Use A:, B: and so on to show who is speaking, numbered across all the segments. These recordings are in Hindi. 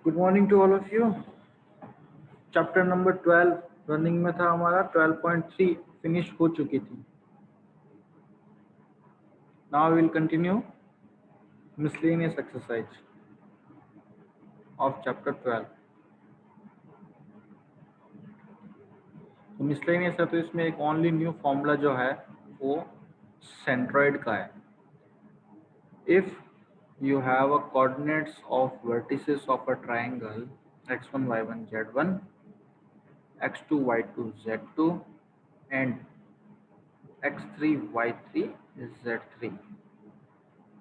A: Good morning to all of you. Chapter number 12 running में था हमारा। 12.3 फिनिश हो चुकी थी। Now will continue miscellaneous exercise of chapter 12। तो मिसलेनियस है तो इसमें एक ओनली न्यू फॉर्मूला जो है वो सेंट्रॉइड का है। If you have a coordinates of vertices of a triangle x1 y1 z1 x2 y2 z2 and x3 y3 z3,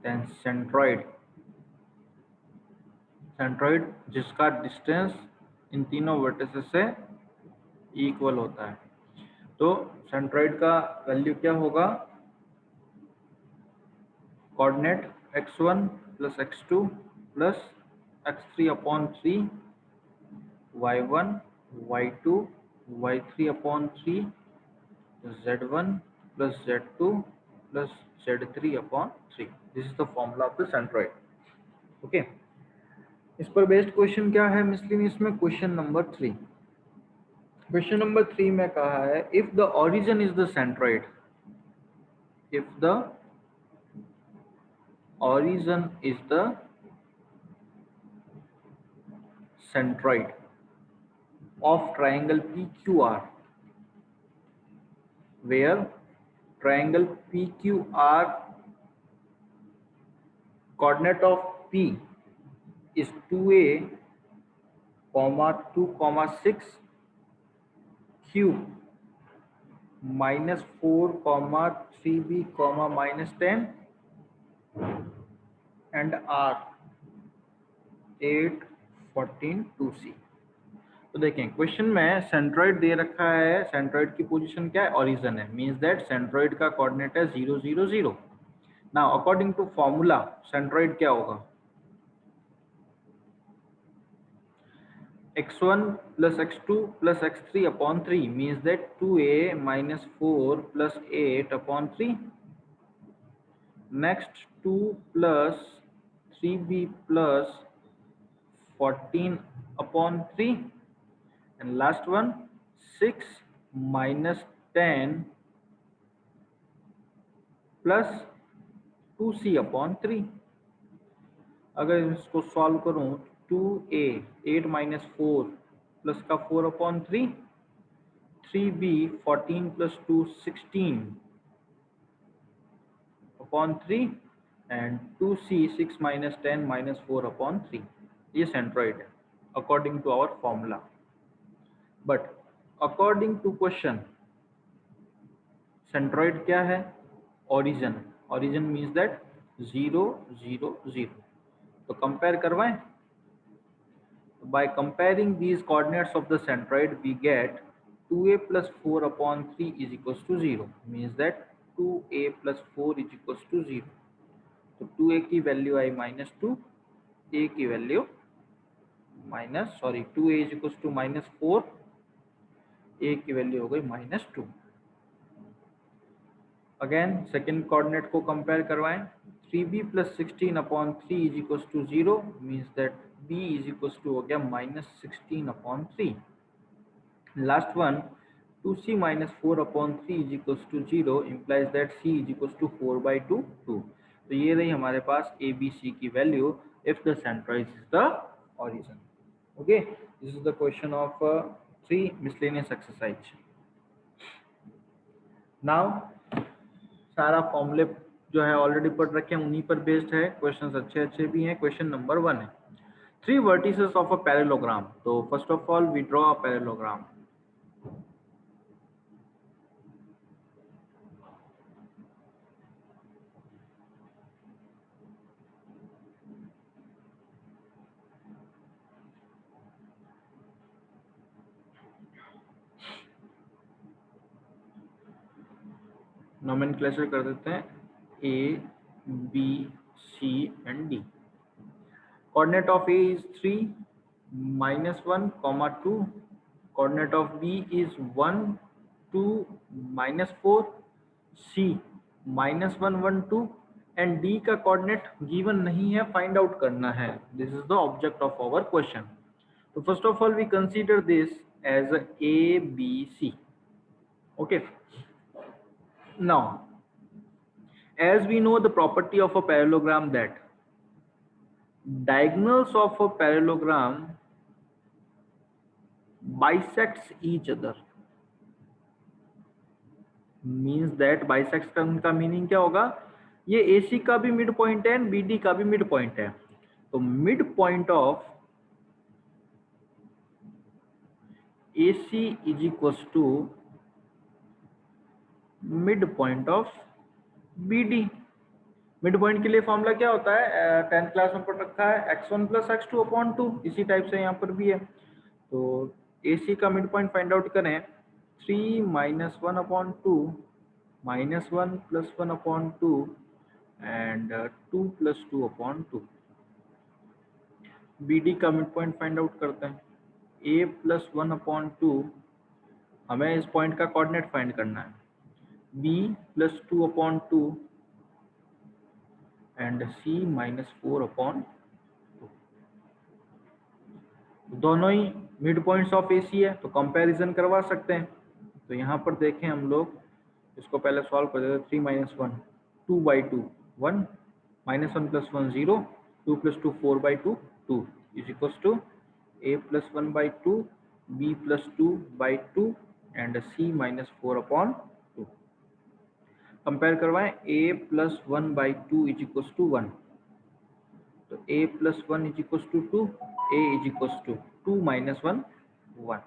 A: then centroid जिसका डिस्टेंस इन तीनों वर्टिसेस से इक्वल होता है। तो सेंट्रॉइड का वैल्यू क्या होगा? Coordinate x1 plus x2 plus x3 upon 3 y1 y2 y3 upon 3 z1 plus z2 plus z3 upon 3। This is the formula of the centroid. Okay, इस पर बेस्ड क्वेश्चन क्या है मिसलेनियस में? Question number 3। क्वेश्चन नंबर 3 में कहा है if the origin is the centroid, if the origin is the centroid of triangle PQR, where triangle PQR coordinate of P is 2a, 2, 6, Q minus 4, 3b, minus 10 and R 8, 14, 2c। तो देखें क्वेश्चन में सेंट्रॉइड दे रखा है। सेंट्रॉइड की पोजीशन क्या है? ओरिजिन है। मींस दैट सेंट्रॉइड का कोऑर्डिनेट है 0, 0, 0। Now according to formula centroid क्या होगा? x1 plus x2 plus x3 upon 3 means that 2a minus 4 plus 8 upon 3. Next 2 plus 3b plus 14 upon 3. And last one 6 minus 10 plus 2c upon 3. अगर इसको सॉल्व करूं 2a 8 माइनस 4 प्लस का 4 upon 3, 3b 14 plus 2 16 upon 3 and 2c 6 minus 10 minus 4 upon 3। ये सेंट्रॉइड है according to our formula. But according to question centroid क्या है? ओरिजिन। Origin means that 0, 0, 0। तो कंपेयर करवाएं। By comparing these coordinates of the centroid, we get 2a plus 4 upon 3 is equals to 0. Means that 2a plus 4 is equals to 0. तो 2a की वैल्यू आई माइनस 2, a की value minus 2a is equals to minus 4, a की वैल्यू हो गई माइनस 2। अगेन सेकेंड कोऑर्डिनेट को कंपेयर करवाएं। 3b plus 16 upon 3 is equals to 0। Means that b is equals to हो गया minus 16 upon 3। Last one 2c minus 4 upon 3 is equals to 0 implies that c is equals to 4/2 2। तो ये रही हमारे पास a b c की value if the centroid is the origin. Okay, this is the question of 3 miscellaneous exercise. Now सारा फॉर्मूले जो है ऑलरेडी पढ़ रखे हैं, उन्हीं पर बेस्ड है। क्वेश्चंस अच्छे अच्छे भी हैं। क्वेश्चन नंबर 1 है 3 वर्टिसेस ऑफ अ पैरेललोग्राम। तो first of all we draw a parallelogram. Nomenclature कर देते हैं A, B, C and D। Coordinate of A is 3, -1, 2। Coordinate of B is 1, 2, -4, C -1, 1, 2 and D का कोऑर्डिनेट गिवन नहीं है, फाइंड आउट करना है. This is the object of our question. तो first of all we consider this as A B C. Okay, now as we know the property of a parallelogram that diagonals of a parallelogram bisects each other, means that bisects का मीनिंग क्या होगा, ये AC का भी मिड पॉइंट है एंड BD का भी मिड पॉइंट है. तो mid point of AC is equals to mid point of BD. Mid point के लिए फॉर्मूला क्या होता है, 10th क्लास में पढ़ रखा है, x1 प्लस x2 अपॉन 2. इसी टाइप से यहाँ पर भी है. तो AC का मिड पॉइंट फाइंड आउट करें, 3 minus 1 upon 2 minus 1 plus 1 upon 2 and 2 plus 2 upon 2. BD का मिड पॉइंट फाइंड आउट करते हैं, A प्लस 1 अपॉन 2, हमें इस पॉइंट का कोऑर्डिनेट फाइंड करना है, B plus 2 upon 2 and C minus 4 upon 2. दोनों ही मिड पॉइंट्स ऑफ AC है तो कंपैरिजन करवा सकते हैं. तो यहाँ पर देखें हम लोग इसको पहले सॉल्व कर देते हैं. 3 minus 1 2 by 2 1 minus 1 plus 1 0 2 plus 2 4 by 2 2 is equals to A plus 1 by 2 B plus 2 by 2 and C minus 4 upon 2. Compare करवाएं, A plus 1 by 2 is equals to 1. तो A plus 1 is equals to 2, A is equals to 2 minus 1 1.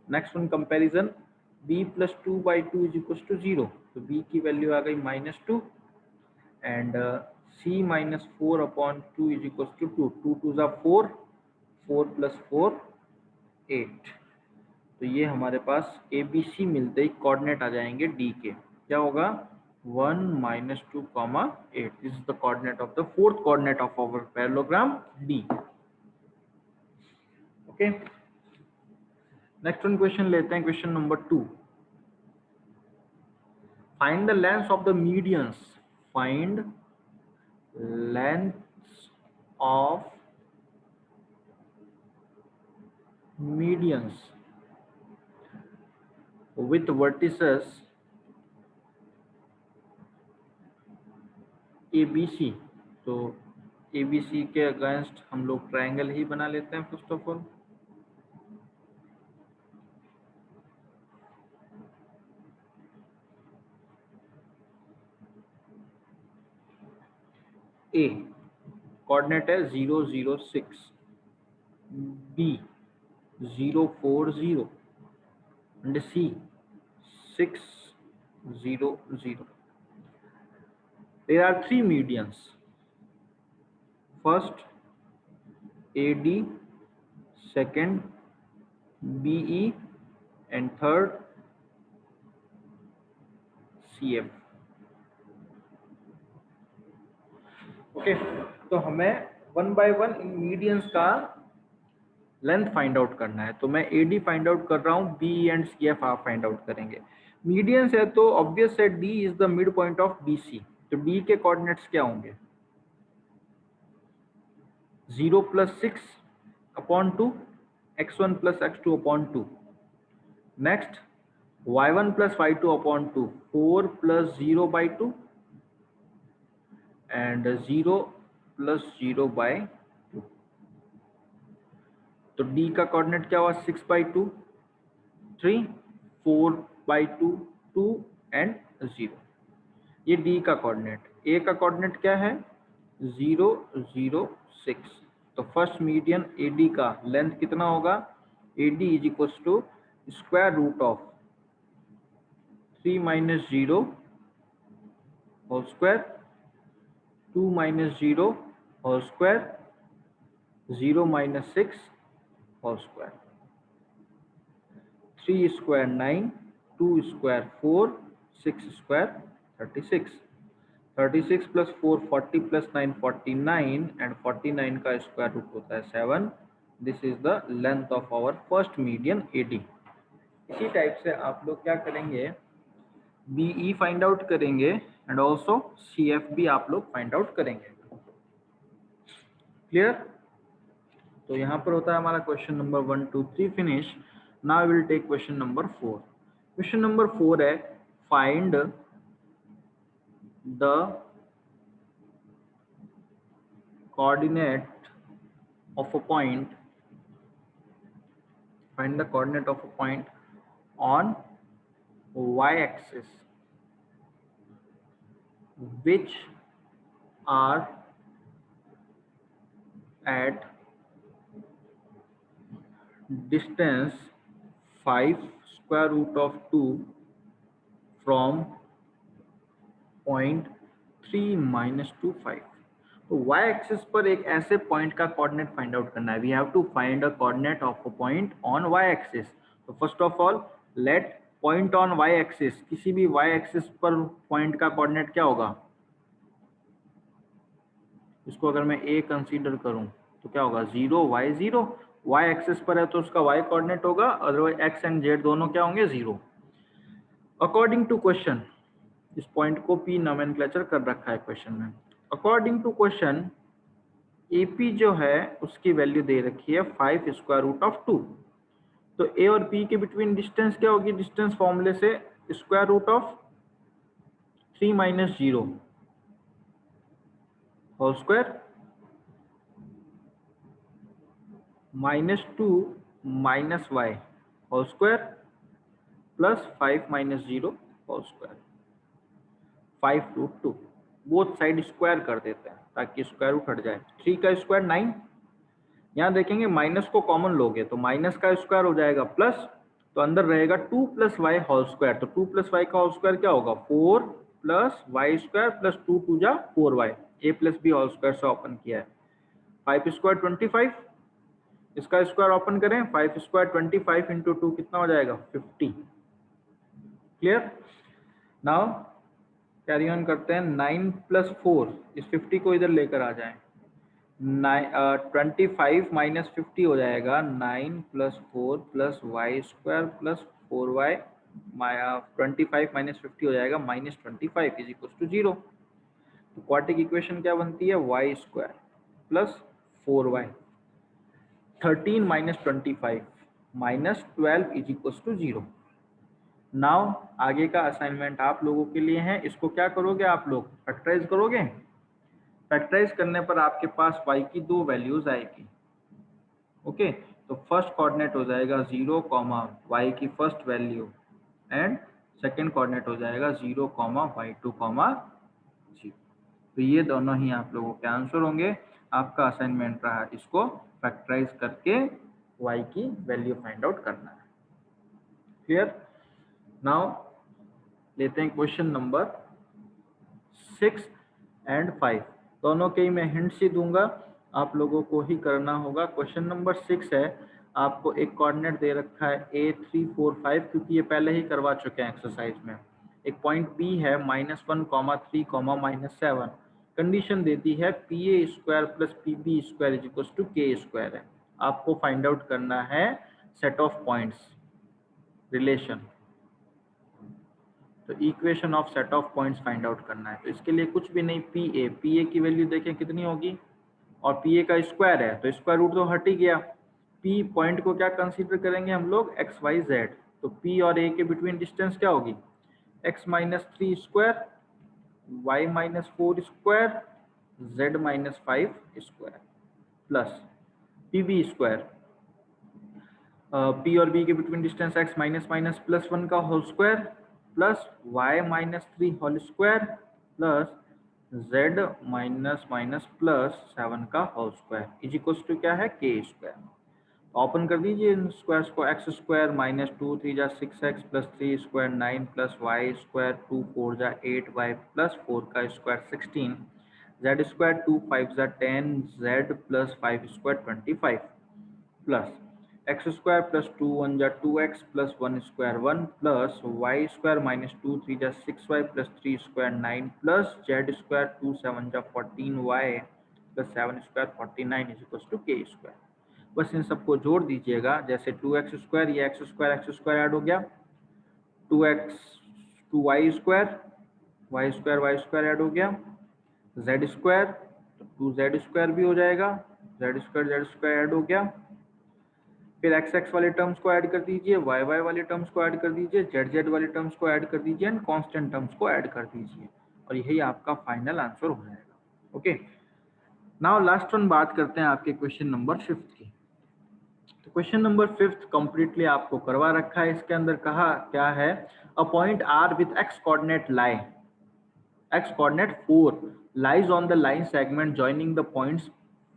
A: Next one comparison, B plus 2 by 2 is equals to 0. तो B की वैल्यू आ गई minus 2 and C minus 4 upon 2 is equals to 2. 2 two ज़ा 4, 4 प्लस 4 8. तो ये हमारे पास ABC मिलते ही कोऑर्डिनेट आ जाएंगे D के. क्या होगा, 1 minus 2 comma 8. This is the coordinate of the fourth coordinate of our parallelogram D. Okay. Next one question लेते हैं, question number 2. Find the lengths of the medians. Find lengths of medians with vertices ABC. तो ABC के अगेंस्ट हम लोग ट्रायंगल ही बना लेते हैं first of all. A coordinate है 0 0 6, B 0 4 0 and C 6 0 0. There are three medians. First AD, second BE and third CF. Okay, तो हमें one by one in medians का लेंथ फाइंड आउट करना है. तो मैं AD फाइंड आउट कर रहा हूँ, BE एंड CF आप फाइंड आउट करेंगे. मीडियंस है तो ऑब्वियस है D is the mid point of BC. तो D के कोऑर्डिनेट्स क्या होंगे, 0 plus 6 upon 2 x1 plus x2 upon 2. Next y1 plus y2 upon 2, 4 plus 0 by 2 and 0 plus 0 by 2. तो D का कोऑर्डिनेट क्या हुआ, 6 बाई 2 3 4 बाई 2 2 एंड 0. ये D का कोऑर्डिनेट. A का कोऑर्डिनेट क्या है, 0 0 6. तो फर्स्ट मीडियन AD का लेंथ कितना होगा, AD is equals to square root of 3 minus 0 whole square 2 minus 0 whole square 0 minus 6 whole square. 3 square 9, 2 square 4, 6 square 36. 36 plus 4 40 plus 9 49 and 49 का स्क्वायर रूट होता है 7. This is the length of our first median AD. इसी टाइप से आप लोग क्या करेंगे, BE फाइंड आउट करेंगे एंड ऑल्सो CF भी आप लोग फाइंड आउट करेंगे। क्लियर? तो यहाँ पर होता है हमारा question number 1 2 3 finish. Now will take question number 4। Question number 4 है find the coordinate of a point, find the coordinate of a point on y-axis which are at distance 5 square root of 2 from point 3 minus 2 5। तो y एक्सिस पर एक ऐसे पॉइंट का कोऑर्डिनेट फाइंड आउट करना है। We have to find a coordinate of a point on y axis. तो first of all let point on y axis, किसी भी y एक्सिस पर पॉइंट का कोऑर्डिनेट क्या होगा? इसको अगर मैं a कंसीडर करूं तो क्या होगा? 0 y 0। y एक्सिस पर है तो उसका y कोऑर्डिनेट होगा, अदरवाइज x एंड z दोनों क्या होंगे? 0। अकॉर्डिंग टू क्वेश्चन, इस पॉइंट को p नोमेनक्लेचर कर रखा है क्वेश्चन में। अकॉर्डिंग टू क्वेश्चन AP जो है उसकी वैल्यू दे रखी है 5 स्क्वायर रूट ऑफ 2। तो A और P के बिटवीन डिस्टेंस क्या होगी? डिस्टेंस फॉर्मूले से square root of 3 minus 0 whole square minus 2 minus y whole square plus 5 minus 0 whole square. 5 root 2 both side square कर देते हैं ताकि स्क्वायर रूट हट जाए। 3 का स्क्वायर 9। यहाँ देखेंगे माइनस को कॉमन लोगे तो माइनस का स्क्वायर हो जाएगा प्लस, तो अंदर रहेगा 2 प्लस वाई होल स्क्वायर। तो 2 प्लस वाई का होल स्क्वायर क्या होगा? 4 प्लस वाई स्क्वायर प्लस 2 2 जा 4 वाई। ए प्लस बी होल स्क्वायर से ओपन किया है। 5 स्क्वायर 25, इसका स्क्वायर ओपन करें 5 स्क्वायर 25 इंटू 2 कितना हो जाएगा? 50। क्लियर? नाउ कैरी ऑन करते हैं। 9 प्लस 4, इस 50 को इधर लेकर आ जाएं। 25 माइनस 50 हो जाएगा 9 plus 4 plus y square plus 4y। 25 minus 50 हो जाएगा माइनस 25 इज इक्वल टू 0। तो क्वाड्रेटिक इक्वेशन क्या बनती है? Y square plus 4y। 13 minus 25 minus 12 is equal to 0। Now आगे का असाइनमेंट आप लोगों के लिए है। इसको क्या करोगे आप लोग? फैक्टराइज करोगे। फैक्टराइज करने पर आपके पास y की दो वैल्यूज आएगी। ओके, तो फर्स्ट कोऑर्डिनेट हो जाएगा 0 कॉमा वाई की first value and second coordinate हो जाएगा 0 कॉमा y2 कॉमा 0। तो ये दोनों ही आप लोगों के आंसर होंगे। आपका असाइनमेंट रहा इसको फैक्टराइज करके y की वैल्यू फाइंड आउट करना है। क्लियर? नाउ लेते हैं क्वेश्चन नंबर 6 एंड 5। दोनों के ही मैं हिंट्स ही दूंगा, आप लोगों को ही करना होगा। क्वेश्चन नंबर 6 है, आपको एक कोऑर्डिनेट दे रखा है A3 4 5, क्योंकि ये पहले ही करवा चुके हैं एक्सरसाइज में। एक पॉइंट B है -1, 3, -7। कंडीशन देती है PA square plus PB square is equal to K square है। आपको फाइंड आउट करना है सेट ऑफ पॉइंट्स रिलेशन। तो equation of set of points find out करना है। तो इसके लिए कुछ भी नहीं, PA की वैल्यू देखें कितनी होगी, और PA का स्क्वायर है तो स्क्वायर रूट तो हट ही गया। P पॉइंट को क्या कंसीडर करेंगे हम लोग? x y z। तो P और A के बिटवीन डिस्टेंस क्या होगी? x minus 3 square, y minus 4 square, z minus 5 square plus PB square. P और B के between distance x minus minus plus 1 का whole square plus y minus 3 whole square plus z minus minus plus 7 का whole square is equal to क्या है? K square. ओपन कर दीजिए इन स्क्वायर्स को। x स्क्वायर माइनस 2 3 जा 6x plus 3 square 9 plus y square 2 4 जा 8y प्लस 4 का स्क्वायर 16, z स्क्वायर 2 5 जा 10, z plus 5 square 25 plus x square plus 2 1 जा 2x plus 1 square 1 plus y square minus 2 3 जा 6y plus 3 square 9 plus z square 2 7 जा 14y plus 7 square 49 is equal to K square. बस इन सबको जोड़ दीजिएगा। जैसे 2x स्क्वायर, ये x स्क्वायर ऐड हो गया, 2x 2y square Y square add हो गया, जेड स्क्वायर तो 2z² भी हो जाएगा, z² ऐड हो गया, फिर x वाले टर्म्स को ऐड कर दीजिए, y वाले टर्म्स को ऐड कर दीजिए, z वाले टर्म्स को ऐड कर दीजिए एंड कांस्टेंट टर्म्स को ऐड कर दीजिए और यही आपका फाइनल आंसर हो जाएगा। ओके, नाउ लास्ट वन बात करते हैं आपके क्वेश्चन नंबर 5 की। तो क्वेश्चन नंबर 5 कंप्लीटली आपको करवा रखा है। इसके अंदर कहा क्या है, a point r with x coordinate lie x coordinate 4 lies on the line segment joining the points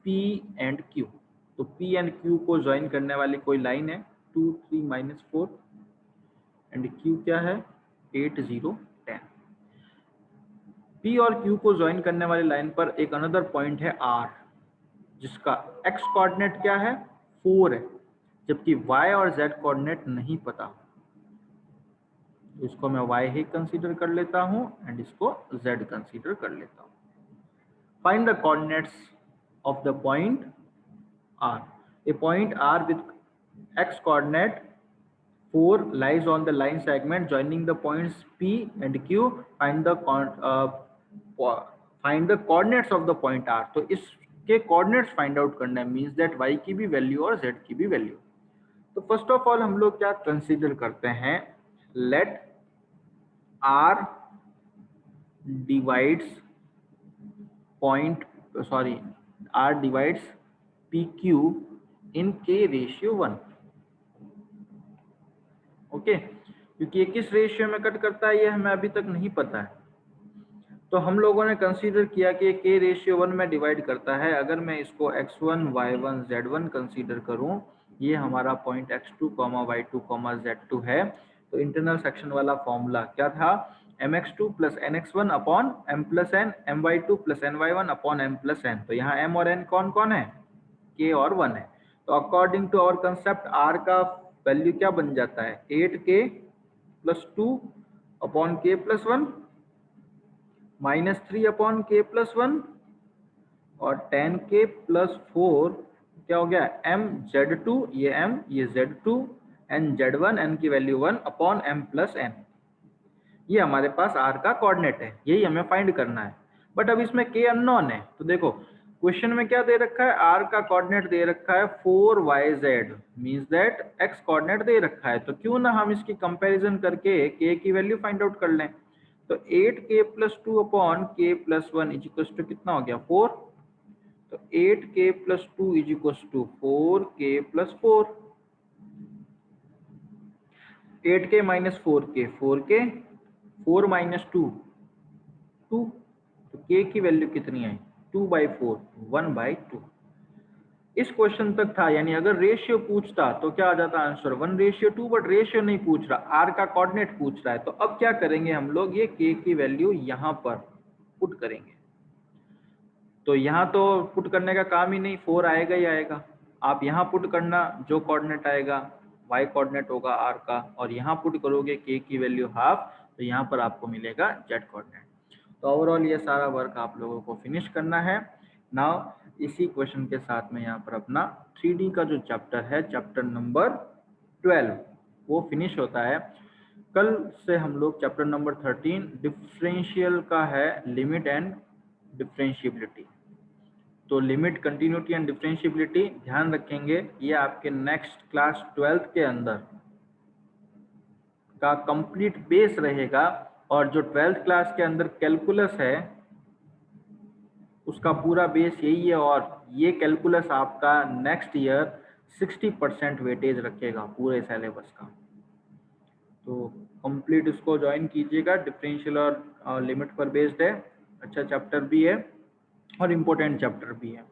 A: P and Q। तो P and Q को ज्वाइन करने वाली कोई लाइन है 2 3 -4 एंड Q क्या है 8 0 10। P और Q को ज्वाइन करने वाली लाइन पर एक अनदर पॉइंट है R जिसका x कोऑर्डिनेट क्या है 4 है, जबकि y और z कोऑर्डिनेट नहीं पता। इसको मैं y ही कंसीडर कर लेता हूं एंड इसको z कंसीडर कर लेता हूं। Find the coordinates of the point r। A point r with x coordinate 4 lies on the line segment joining the points P and Q। find the coordinates of the point R। तो इसके कोऑर्डिनेट्स फाइंड आउट करना है, मींस दैट y की भी वैल्यू और z की भी वैल्यू। तो फर्स्ट ऑफ ऑल हम लोग क्या कंसीडर करते हैं, let R divides R divides PQ in K ratio 1। Okay, क्योंकि ये किस रेशियो में कट करता है ये हमें अभी तक नहीं पता है, तो हम लोगों ने कंसीडर किया कि K रेशियो 1 में डिवाइड करता है। अगर मैं इसको x1 y1 z1 कंसीडर करूं, ये हमारा पॉइंट x2, y2, z2 है, तो इंटरनल सेक्शन वाला फॉर्मूला क्या था, mx2 + nx1 upon m + n, my2 + ny1 upon m + n। तो यहाँ m और n कौन कौन है, k और 1 है। तो according to our concept r का वैल्यू क्या बन जाता है, 8k + 2 upon k + 1 -3 upon k + 1 और 10k + 4 क्या हो गया mz2, ये m ये z2 एंड z1 n की वैल्यू 1 अपॉन m + n। ये हमारे पास r का कोऑर्डिनेट है, यही हमें फाइंड करना है। बट अब इसमें k अननोन है, तो देखो क्वेश्चन में क्या दे रखा है, r का कोऑर्डिनेट दे रखा है 4yz, means that x coordinate दे रखा है, तो क्यों ना हम इसकी कंपैरिजन करके k की वैल्यू फाइंड आउट कर लें। तो 8k + 2 upon k + 1 is to कितना हो गया 4। तो 8k + 2 is 4k + 4, 8k - 4k 4k, 4 - 2 2, तो k की वैल्यू कितनी आई 2/4, 1/2। इस क्वेश्चन तक था, यानी अगर रेशियो पूछता तो क्या आ जाता आंसर 1:2, बट रेशियो नहीं पूछ रहा, r का कोऑर्डिनेट पूछ रहा है। तो अब क्या करेंगे हम लोग, ये k की वैल्यू यहाँ पर पुट करेंगे। तो यहाँ तो पुट करने का काम ही नहीं, 4 आएगा ही आएगा। आप यहाँ पुट करना, जो कोऑर्डिनेट आएगा y कोऑर्डिनेट होगा r का, और यहाँ पुट करोगे k की वैल्यू हाफ, तो यहाँ पर आपको मिलेगा z कोऑर्डिनेट। तो ओवरऑल ये सारा वर्क आप लोगों को फिनिश करना है। नाउ इसी क्वेश्चन के साथ में यहाँ पर अपना 3D का जो चैप्टर है, चैप्टर नंबर 12, वो फिनिश होता है। कल से हम लोग चैप्टर नंबर 13 डिफरेंशियल का है, लिमिट एंड डिफरेंशिएबिलिटी। तो लिमिट, कंटिन्यूटी एंड डिफरेंशिएबिलिटी ध्यान रखेंगे, ये आपके नेक्स्ट क्लास 12th के अंदर का कंप्लीट बेस रहेगा। और जो 12th क्लास के अंदर कैलकुलस है उसका पूरा बेस यही है, और ये कैलकुलस आपका नेक्स्ट ईयर 60% वेटेज रखेगा पूरे सिलेबस का। तो कंप्लीट इसको ज्वाइन कीजिएगा, डिफरेंशियल और लिमिट पर बेस्ड है, अच्छा चैप्टर भी है और इम्पोर्टेंट चैप्टर भी है।